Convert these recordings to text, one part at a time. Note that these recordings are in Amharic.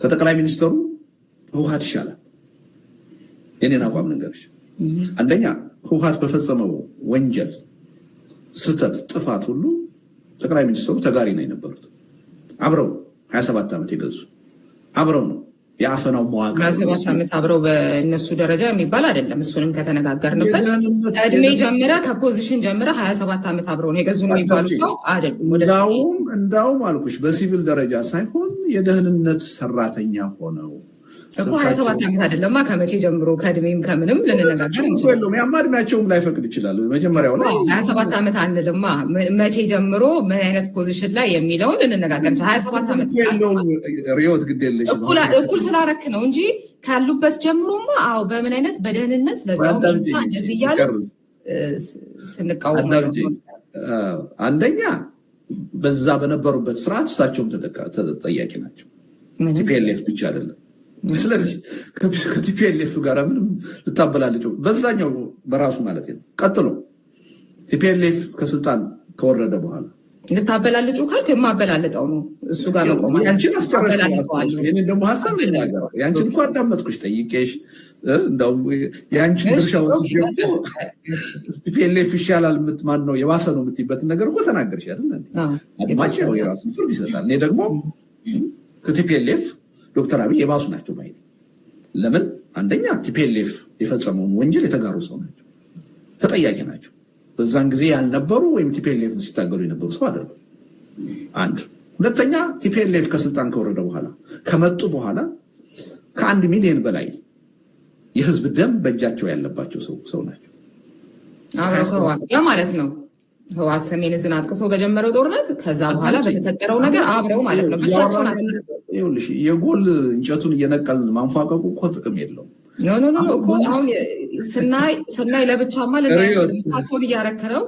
ከጠቅላይ ሚኒስትሩ ህወሓት ይሻላል። የኔን አቋም ልንገርሽ። አንደኛ ህወሓት በፈጸመው ወንጀል፣ ስህተት፣ ጥፋት ሁሉ ጠቅላይ ሚኒስትሩ ተጋሪ ነው የነበሩት። አብረው 27 ዓመት የገዙ አብረው ነው የአፈናው መዋቅር 27 ዓመት አብረው በእነሱ ደረጃ የሚባል አይደለም። እሱንም ከተነጋገርንበት እድሜ ጀምረ ከፖዚሽን ጀምረ 27 ዓመት አብረው ነው የገዙ የሚባሉ ሰው አይደሉም። እንዳውም አልኩሽ በሲቪል ደረጃ ሳይሆን የደህንነት ሰራተኛ ሆነው እኮ 27 ዓመት አይደለማ። ከመቼ ጀምሮ ከእድሜም ከምንም ልንነጋገር እንችላለን። ያማ እድሜያቸውም ላይፈቅድ ይችላል። መጀመሪያው ላይ 27 ዓመት አንልማ። መቼ ጀምሮ ምን አይነት ፖዚሽን ላይ የሚለውን ልንነጋገር 27 ዓመት ሪዮት ግድ የለሽ እኩል ስላረክ ነው እንጂ ካሉበት ጀምሮማ አዎ በምን አይነት በደህንነት ለዛው እንደዚህ እያለ ስንቃወም አንደኛ በዛ በነበሩበት ስርዓት እሳቸውም ተጠያቂ ናቸው። ቲፒኤልኤፍ ብቻ አይደለም። ስለዚህ ከቲፒኤልኤፍ ጋር ምንም ልታበላልጨው በዛኛው በራሱ ማለት ነው። ቀጥሎ ቲፒኤልኤፍ ከስልጣን ከወረደ በኋላ ልታበላልጩ ካልክ የማበላልጠው ነው እሱ ጋር መቆም ያንቺን አስጨረሽ። የኔ ደግሞ ሀሳብ ልናገር ያንቺን እኮ አዳመጥኩሽ ጠይቄሽ እንደውም ያንቺን ድርሻው ቲፒኤልኤፍ ይሻላል ማን ነው የባሰ ነው የምትይበትን ነገር እኮ ተናገርሽ አይደል? አድማጭ ነው የራሱ ፍርድ ይሰጣል። እኔ ደግሞ ከቲፒኤልኤፍ ዶክተር አብይ የባሱ ናቸው ባይ። ለምን? አንደኛ ቲፒኤልኤፍ የፈጸመውን ወንጀል የተጋሩ ሰው ናቸው፣ ተጠያቂ ናቸው። በዛን ጊዜ ያልነበሩ ወይም ቲፒኤልኤፍ ሲታገሉ የነበሩ ሰው አይደሉም። አንድ ሁለተኛ ቲፒኤልኤፍ ከስልጣን ከወረደ በኋላ ከመጡ በኋላ ከ1 ሚሊዮን በላይ የህዝብ ደም በእጃቸው ያለባቸው ሰው ናቸው። አብረው ማለት ነው። ህወሓት ሰሜን ዕዝን አጥቅቶ በጀመረው ጦርነት ከዛ በኋላ በተፈጠረው ነገር አብረው ማለት ነው። ብቻቸውን ይኸውልሽ የጎል እንጨቱን እየነቀልን ማንፏቀቁ እኮ ጥቅም የለውም። ኖ እኮ አሁን ስናይ ለብቻማ ለእሳቸውን እያረከለው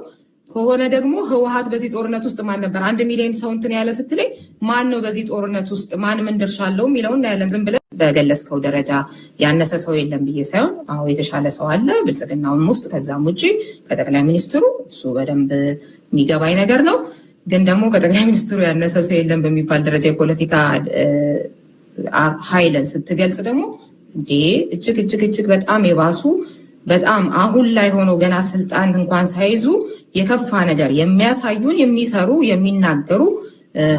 ከሆነ ደግሞ ህወሓት በዚህ ጦርነት ውስጥ ማን ነበር? 1 ሚሊዮን ሰው እንትን ያለ ስትለኝ ማን ነው በዚህ ጦርነት ውስጥ ማን ምን ድርሻ አለው የሚለውን እናያለን። ዝም ብለን በገለጽከው ደረጃ ያነሰ ሰው የለም ብዬ ሳይሆን አዎ የተሻለ ሰው አለ ብልጽግናውም ውስጥ። ከዛም ውጭ ከጠቅላይ ሚኒስትሩ እሱ በደንብ የሚገባኝ ነገር ነው። ግን ደግሞ ከጠቅላይ ሚኒስትሩ ያነሰ ሰው የለም በሚባል ደረጃ የፖለቲካ ኃይልን ስትገልጽ ደግሞ እንዴ እጅግ በጣም የባሱ በጣም አሁን ላይ ሆኖ ገና ስልጣን እንኳን ሳይዙ የከፋ ነገር የሚያሳዩን የሚሰሩ የሚናገሩ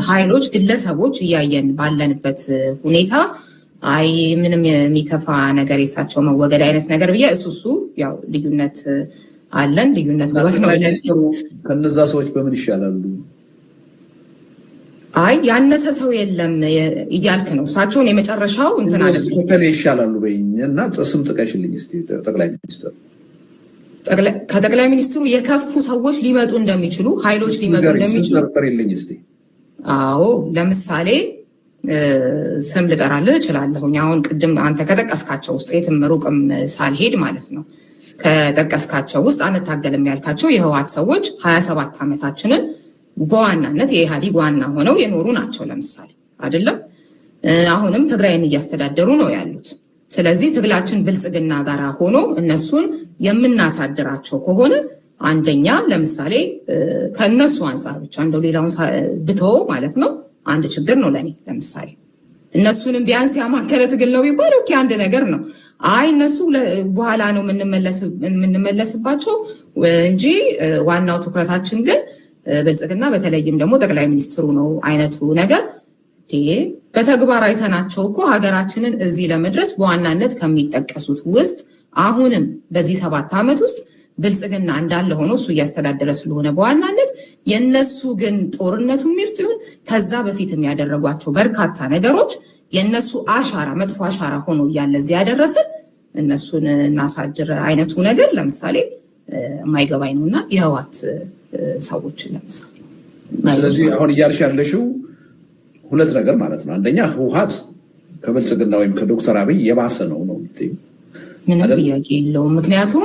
ኃይሎች ግለሰቦች እያየን ባለንበት ሁኔታ አይ ምንም የሚከፋ ነገር የሳቸው መወገድ አይነት ነገር ብዬ እሱ ያው ልዩነት አለን። ልዩነት ነው። ከነዛ ሰዎች በምን ይሻላሉ? አይ ያነሰ ሰው የለም እያልክ ነው። እሳቸውን የመጨረሻው እንትን አለ ይሻላሉ በይኝና ስም ጥቀሽልኝ እስቲ። ጠቅላይ ሚኒስትሩ ከጠቅላይ ሚኒስትሩ የከፉ ሰዎች ሊመጡ እንደሚችሉ ኃይሎች ሊመጡ እንደሚችሉ ጠርጥሪልኝ እስቲ። አዎ ለምሳሌ ስም ልጠራልህ እችላለሁኝ። አሁን ቅድም አንተ ከጠቀስካቸው ውስጥ የትም ሩቅም ሳልሄድ ማለት ነው ከጠቀስካቸው ውስጥ አንታገልም ያልካቸው የህወሓት ሰዎች 27 ዓመታችንን በዋናነት የኢህአዴግ ዋና ሆነው የኖሩ ናቸው። ለምሳሌ አይደለም አሁንም ትግራይን እያስተዳደሩ ነው ያሉት። ስለዚህ ትግላችን ብልጽግና ጋር ሆኖ እነሱን የምናሳድራቸው ከሆነ አንደኛ ለምሳሌ ከእነሱ አንጻር ብቻ እንደው ሌላውን ብተወው ማለት ነው አንድ ችግር ነው ለኔ። ለምሳሌ እነሱንም ቢያንስ ያማከለ ትግል ነው ቢባል ኦኬ አንድ ነገር ነው። አይ እነሱ በኋላ ነው የምንመለስባቸው እንጂ ዋናው ትኩረታችን ግን ብልጽግና በተለይም ደግሞ ጠቅላይ ሚኒስትሩ ነው አይነቱ ነገር በተግባር አይተናቸው እኮ ሀገራችንን እዚህ ለመድረስ በዋናነት ከሚጠቀሱት ውስጥ አሁንም በዚህ 7 ዓመት ውስጥ ብልጽግና እንዳለ ሆኖ እሱ እያስተዳደረ ስለሆነ በዋናነት የነሱ ግን ጦርነቱ ሚስት ይሁን ከዛ በፊት የሚያደረጓቸው በርካታ ነገሮች የነሱ አሻራ መጥፎ አሻራ ሆኖ እያለ እዚህ ያደረሰን እነሱን እናሳድር አይነቱ ነገር ለምሳሌ የማይገባኝ ነውና የህወሓት ሰዎች ለምሳሌ። ስለዚህ አሁን እያልሽ ያለሽው ሁለት ነገር ማለት ነው። አንደኛ ህወሓት ከብልጽግና ወይም ከዶክተር አብይ የባሰ ነው የምትይው? ምንም ጥያቄ የለውም። ምክንያቱም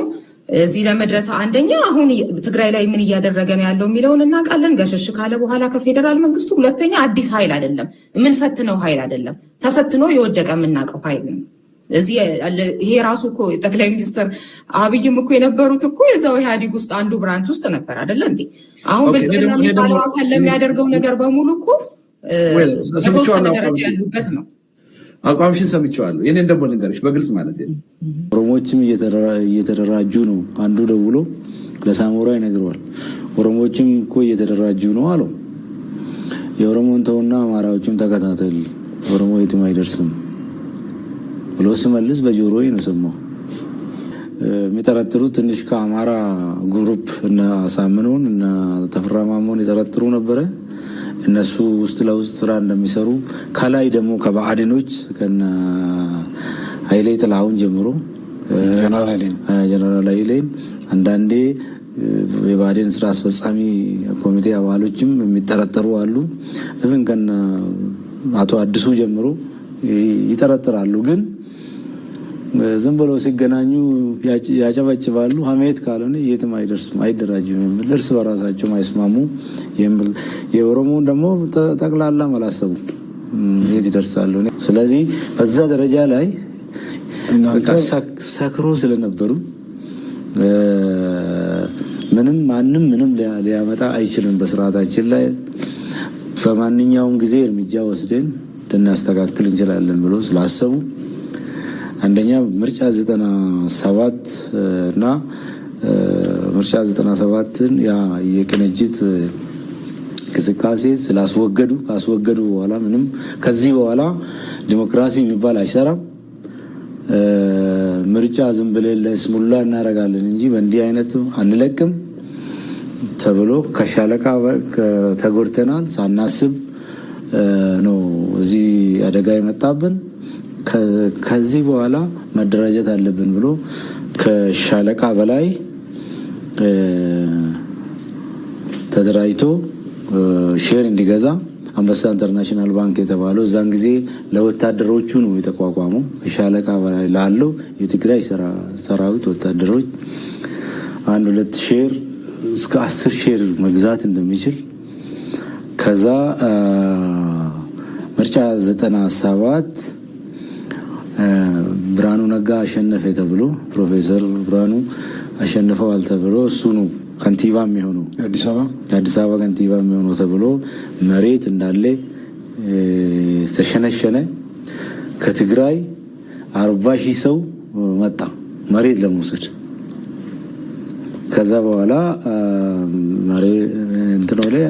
እዚህ ለመድረስ አንደኛ አሁን ትግራይ ላይ ምን እያደረገ ነው ያለው የሚለውን እናውቃለን። ገሸሽ ካለ በኋላ ከፌዴራል መንግስቱ። ሁለተኛ አዲስ ኃይል አይደለም፣ የምንፈትነው ኃይል አይደለም፣ ተፈትኖ የወደቀ የምናውቀው ኃይል ነው። እዚህ ይሄ ራሱ እኮ ጠቅላይ ሚኒስትር አብይም እኮ የነበሩት እኮ የዛው ኢህአዴግ ውስጥ አንዱ ብራንች ውስጥ ነበር አይደለ እንዴ? አሁን ብልጽግና የሚባለው አካል ለሚያደርገው ነገር በሙሉ እኮ በተወሰነ ደረጃ ያሉበት ነው። አቋምሽን ሰምቼዋለሁ። የኔን ደግሞ ልንገርሽ በግልጽ ማለት ነው። ኦሮሞዎችም እየተደራጁ ነው። አንዱ ደውሎ ለሳሞራ ይነግረዋል። ኦሮሞዎችም እኮ እየተደራጁ ነው አለው። የኦሮሞን ተውና አማራዎቹን ተከታተል፣ ኦሮሞ የትም አይደርስም ብሎ ሲመልስ በጆሮዬ ነው ሰማሁ። የሚጠረጥሩት ትንሽ ከአማራ ግሩፕ እና ሳምነውን እና ተፈራ ማሞን የጠረጥሩ ነበረ። እነሱ ውስጥ ለውስጥ ስራ እንደሚሰሩ ከላይ ደግሞ ከባዕድኖች ከነ ኃይሌ ጥላሁን ጀምሮ ጀነራል ኃይሌን አንዳንዴ የባዕድን ስራ አስፈጻሚ ኮሚቴ አባሎችም የሚጠረጠሩ አሉ። እብን ከነ አቶ አዲሱ ጀምሮ ይጠረጥራሉ። ግን ዝም ብለው ሲገናኙ ያጨበጭባሉ። ሀሜት ካልሆነ የትም አይደርሱም፣ አይደራጁም የሚል እርስ በራሳቸው አይስማሙ የሚል የኦሮሞን ደግሞ ጠቅላላ አላሰቡ የት ይደርሳሉ። ስለዚህ በዛ ደረጃ ላይ ሰክሮ ስለነበሩ ማንም ምንም ሊያመጣ አይችልም በስርዓታችን ላይ በማንኛውም ጊዜ እርምጃ ወስደን ልናስተካክል እንችላለን ብሎ ስላሰቡ አንደኛ ምርጫ 97 እና ምርጫ 97ን ያ የቅንጅት እንቅስቃሴ ካስወገዱ በኋላ ምንም ከዚህ በኋላ ዲሞክራሲ የሚባል አይሰራም፣ ምርጫ ዝም ብለን ለስሙላ እናደርጋለን እንጂ በእንዲህ አይነት አንለቅም ተብሎ ከሻለቃ ተጎድተናል ሳናስብ ነው እዚህ አደጋ የመጣብን። ከዚህ በኋላ መደራጀት አለብን ብሎ ከሻለቃ በላይ ተደራጅቶ ሼር እንዲገዛ አንበሳ ኢንተርናሽናል ባንክ የተባለው እዛን ጊዜ ለወታደሮቹ ነው የተቋቋመው። ሻለቃ በላይ ላለው የትግራይ ሰራዊት ወታደሮች 1-2 ሼር እስከ 10 ሼር መግዛት እንደሚችል ከዛ ምርጫ 97 ብርሃኑ ነጋ አሸነፈ ተብሎ ፕሮፌሰር ብርሃኑ አሸንፈዋል ተብሎ እሱ ነው ከንቲባ የሚሆነው የአዲስ አበባ ከንቲባ የሚሆነው ተብሎ መሬት እንዳለ ተሸነሸነ። ከትግራይ 40,000 ሰው መጣ መሬት ለመውሰድ። ከዛ በኋላ እንትነው ላይ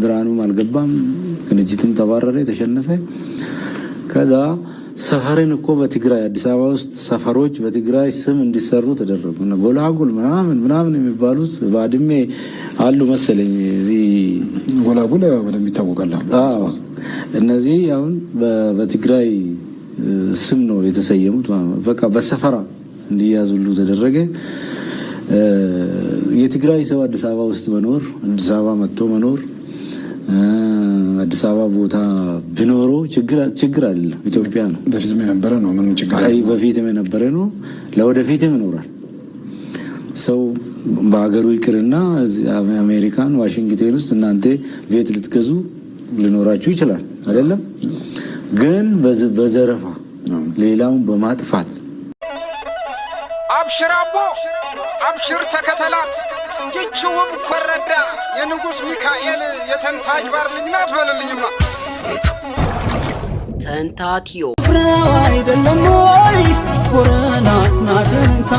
ብርሃኑም አልገባም፣ ቅንጅትም ተባረረ፣ ተሸነፈ። ከዛ ሰፈርን እኮ በትግራይ አዲስ አበባ ውስጥ ሰፈሮች በትግራይ ስም እንዲሰሩ ተደረጉ። ጎላጉል ምናምን የሚባሉት ባድሜ አሉ መሰለኝ። እዚህ ጎላጉል ወደም ይታወቃል። እነዚህ አሁን በትግራይ ስም ነው የተሰየሙት። በቃ በሰፈራ እንዲያዙሉ ተደረገ። የትግራይ ሰው አዲስ አበባ ውስጥ መኖር አዲስ አበባ መጥቶ መኖር አዲስ አበባ ቦታ ቢኖረው ችግር አይደለም። ኢትዮጵያ ነው በፊትም የነበረ ነው። ምንም ችግር አይደለም። በፊትም የነበረ ነው። ለወደፊትም ይኖራል። ሰው በሀገሩ ይቅርና አሜሪካን ዋሽንግተን ውስጥ እናንተ ቤት ልትገዙ ሊኖራችሁ ይችላል አይደለም። ግን በዘረፋ ሌላውን በማጥፋት አብሽር አቦ አብሽር ተከተላት ይችውም ኮረዳ የንጉስ ሚካኤል የተንታጅ ባር ልጅ ናት በልልኝማ ተንታቲዮ ፍራው አይደለም ወይ ወረና ናትንታ